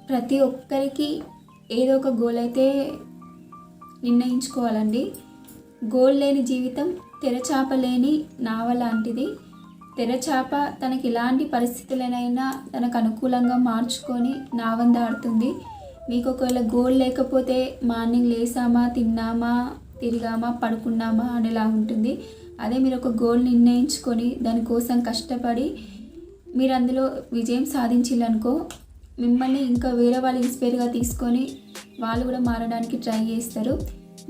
ప్రతి ఒక్కరికి ఏదో ఒక గోల్ అయితే నిర్ణయించుకోవాలండి. గోల్ లేని జీవితం తెరచాప లేని నావ లాంటిది. తెరచాప తనకి ఎలాంటి పరిస్థితులనైనా తనకు అనుకూలంగా మార్చుకొని నావని దాడుతుంది. మీకు ఒకవేళ గోల్ లేకపోతే మార్నింగ్ లేసామా, తిన్నామా, తిరిగామా, పడుకున్నామా అనేలా ఉంటుంది. అదే మీరు ఒక గోల్ నిర్ణయించుకొని దానికోసం కష్టపడి మీరు అందులో విజయం సాధించాలనుకో, మిమ్మల్ని ఇంకా వేరే వాళ్ళు ఇన్స్పైర్గా తీసుకొని వాళ్ళు కూడా మారడానికి ట్రై చేస్తారు.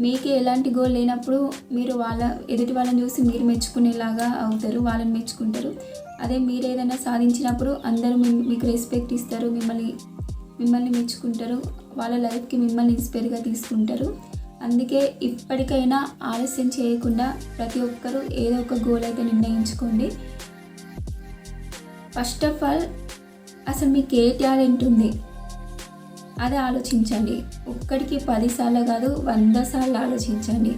మీకే ఎలాంటి గోల్ లేనప్పుడు మీరు ఎదుటి వాళ్ళని చూసి మీరు మెచ్చుకునేలాగా అవుతారు, వాళ్ళని మెచ్చుకుంటారు. అదే మీరు ఏదైనా సాధించినప్పుడు అందరూ మీకు రెస్పెక్ట్ ఇస్తారు, మిమ్మల్ని మెచ్చుకుంటారు, వాళ్ళ లైఫ్కి మిమ్మల్ని ఇన్స్పైర్గా తీసుకుంటారు. అందుకే ఇప్పటికైనా ఆలస్యం చేయకుండా ప్రతి ఒక్కరూ ఏదో ఒక గోల్ అయితే నిర్ణయించుకోండి. ఫస్ట్ ఆఫ్ ఆల్ అసలు మీకు ఏ టాలెంట్ ఉంది అది ఆలోచించండి. ఒక్కడికి 10 సార్లు కాదు 100 సార్లు ఆలోచించండి.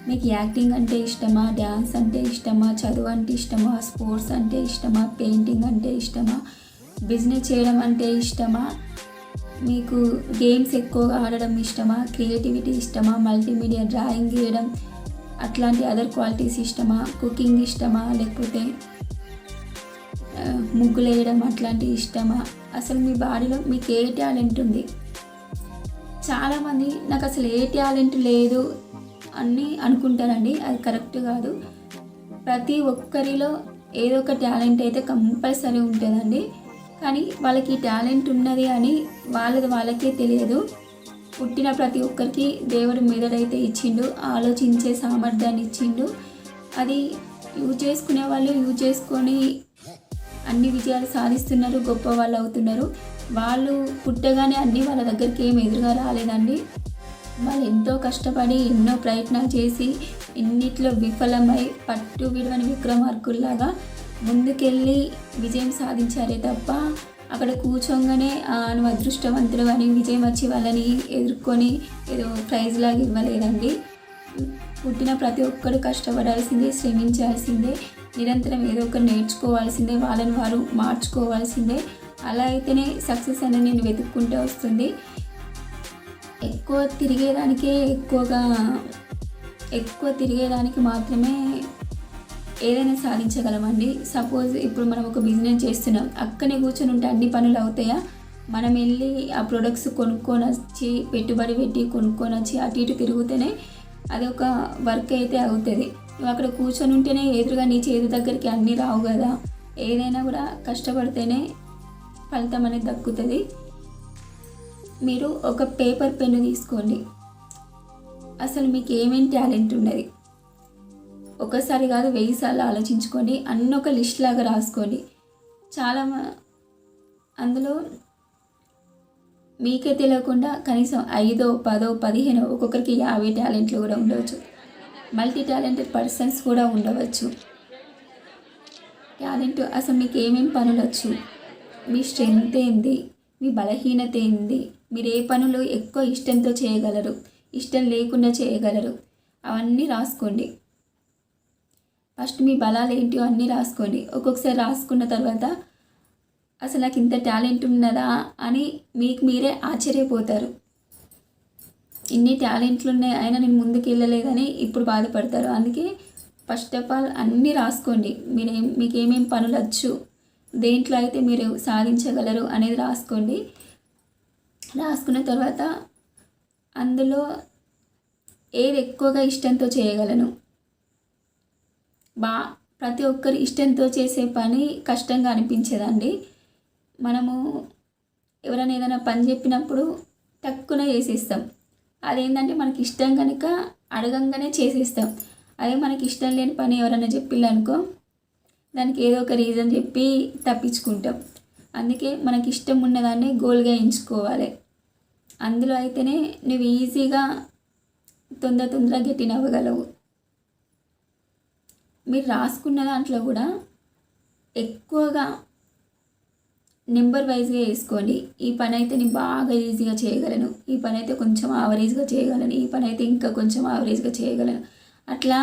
మీకు యాక్టింగ్ అంటే ఇష్టమా, డ్యాన్స్ అంటే ఇష్టమా, చదువు అంటే ఇష్టమా, స్పోర్ట్స్ అంటే ఇష్టమా, పెయింటింగ్ అంటే ఇష్టమా, బిజినెస్ చేయడం అంటే ఇష్టమా, మీకు గేమ్స్ ఎక్కువగా ఆడడం ఇష్టమా, క్రియేటివిటీ ఇష్టమా, మల్టీమీడియా డ్రాయింగ్ వేయడం అట్లాంటి అదర్ క్వాలిటీస్ ఇష్టమా, కుకింగ్ ఇష్టమా, లేకపోతే ముగ్గులు వేయడం అట్లాంటివి ఇష్టమా, అసలు మీ బాడీలో మీకు ఏ టాలెంట్ ఉంది? చాలామంది నాకు అసలు ఏ టాలెంట్ లేదు అని అనుకుంటారండి. అది కరెక్ట్ కాదు. ప్రతి ఒక్కరిలో ఏదో ఒక టాలెంట్ అయితే కంపల్సరీ ఉంటుందండి. కానీ వాళ్ళకి టాలెంట్ ఉన్నది అని వాళ్ళకే తెలియదు. పుట్టిన ప్రతి ఒక్కరికి దేవుడు మెదడైతే ఇచ్చిండు, ఆలోచించే సామర్థ్యాన్ని ఇచ్చిండు. అది యూజ్ చేసుకునే వాళ్ళు యూజ్ చేసుకొని అన్ని విజయాలు సాధిస్తున్నారు, గొప్ప వాళ్ళు అవుతున్నారు. వాళ్ళు పుట్టగానే అన్నీ వాళ్ళ దగ్గరికి ఏం ఎదురుగా రాలేదండి. వాళ్ళు ఎంతో కష్టపడి ఎన్నో ప్రయత్నాలు చేసి ఎన్నిట్లో విఫలమై పట్టు విడవని విక్రమార్కుల్లాగా ముందుకెళ్ళి విజయం సాధించారే తప్ప అక్కడ కూర్చోగానే నువ్వు అదృష్టవంతులు అని విజయం వచ్చి వాళ్ళని ఎదుర్కొని ఏదో ప్రైజ్ లాగా ఇవ్వలేదండి. పుట్టిన ప్రతి ఒక్కరు కష్టపడాల్సిందే, శ్రమించాల్సిందే, నిరంతరం ఏదో ఒకటి నేర్చుకోవాల్సిందే, వాళ్ళని వారు మార్చుకోవాల్సిందే. అలా అయితేనే సక్సెస్ అనేది నేను వెతుక్కుంటూ వస్తుంది. ఎక్కువ తిరిగేదానికి మాత్రమే ఏదైనా సాధించగలమండి. సపోజ్ ఇప్పుడు మనం ఒక బిజినెస్ చేస్తున్నాం, అక్కనే కూర్చొని ఉంటే అన్ని పనులు అవుతాయా? మనం వెళ్ళి ఆ ప్రొడక్ట్స్ కొనుక్కొని వచ్చి పెట్టుబడి పెట్టి కొనుక్కొని వచ్చి అటు ఇటు తిరుగుతూనే అది ఒక వర్క్ అయితే అవుతుంది. నువ్వు అక్కడ కూర్చొని ఉంటేనే ఎదురుగా నీ చేతి దగ్గరికి అన్నీ రావు కదా. ఏదైనా కూడా కష్టపడితేనే ఫలితం అనేది దక్కుతుంది. మీరు ఒక పేపర్ పెన్ను తీసుకోండి. అసలు మీకు ఏమేమి టాలెంట్ ఉన్నది ఒకసారి కాదు 1000 సార్లు ఆలోచించుకోండి. అన్నీ ఒక లిస్ట్ లాగా రాసుకోండి. చాలా అందులో మీకే తెలియకుండా కనీసం 5, 10, 15 ఒక్కొక్కరికి 50 టాలెంట్లు కూడా ఉండవచ్చు. మల్టీ టాలెంటెడ్ పర్సన్స్ కూడా ఉండవచ్చు. టాలెంట్ అసలు మీకు ఏమేమి పనులు వచ్చు, మీ స్ట్రెంగ్త్ ఏంది, మీ బలహీనత ఏంది, మీరు ఏ పనులు ఎక్కువ ఇష్టంతో చేయగలరు, ఇష్టం లేకుండా చేయగలరు, అవన్నీ రాసుకోండి. ఫస్ట్ మీ బలాలు ఏంటివో అన్నీ రాసుకోండి. ఒక్కొక్కసారి రాసుకున్న తర్వాత అసలు నాకు ఇంత టాలెంట్ ఉన్నదా అని మీకు మీరే ఆశ్చర్యపోతారు. ఇన్ని టాలెంట్లు ఉన్నాయి అయినా నేను ముందుకు వెళ్ళలేదని ఇప్పుడు బాధపడతారు. అందుకే ఫస్ట్ ఆఫ్ ఆల్ అన్నీ రాసుకోండి. మీకు ఏమేమి పనులు వచ్చు, దేంట్లో అయితే మీరు సాధించగలరు అనేది రాసుకోండి. రాసుకున్న తర్వాత అందులో ఏది ఎక్కువగా ఇష్టంతో చేయగలను. ప్రతి ఒక్కరు ఇష్టంతో చేసే పని కష్టంగా అనిపించేదండి. మనము ఎవరైనా ఏదైనా పని చెప్పినప్పుడు తక్కువ చేసేస్తాం. అదేంటంటే మనకి ఇష్టం కనుక అడగంగానే చేసేస్తాం. అదే మనకి ఇష్టం లేని పని ఎవరైనా చెప్పిల్లనుకో దానికి ఏదో ఒక రీజన్ చెప్పి తప్పించుకుంటాం. అందుకే మనకి ఇష్టం ఉన్నదాన్ని గోల్గా ఎంచుకోవాలి. అందులో అయితేనే నువ్వు ఈజీగా తొందరగా గెటిన్ అవ్వగలవు. మీరు రాసుకున్న దాంట్లో కూడా ఎక్కువగా నెంబర్ వైజ్గా వేసుకోండి. ఈ పని అయితే నేను బాగా ఈజీగా చేయగలను, ఈ పని అయితే కొంచెం యావరేజ్గా చేయగలను, ఈ పని అయితే ఇంకా కొంచెం యావరేజ్గా చేయగలను. అట్లా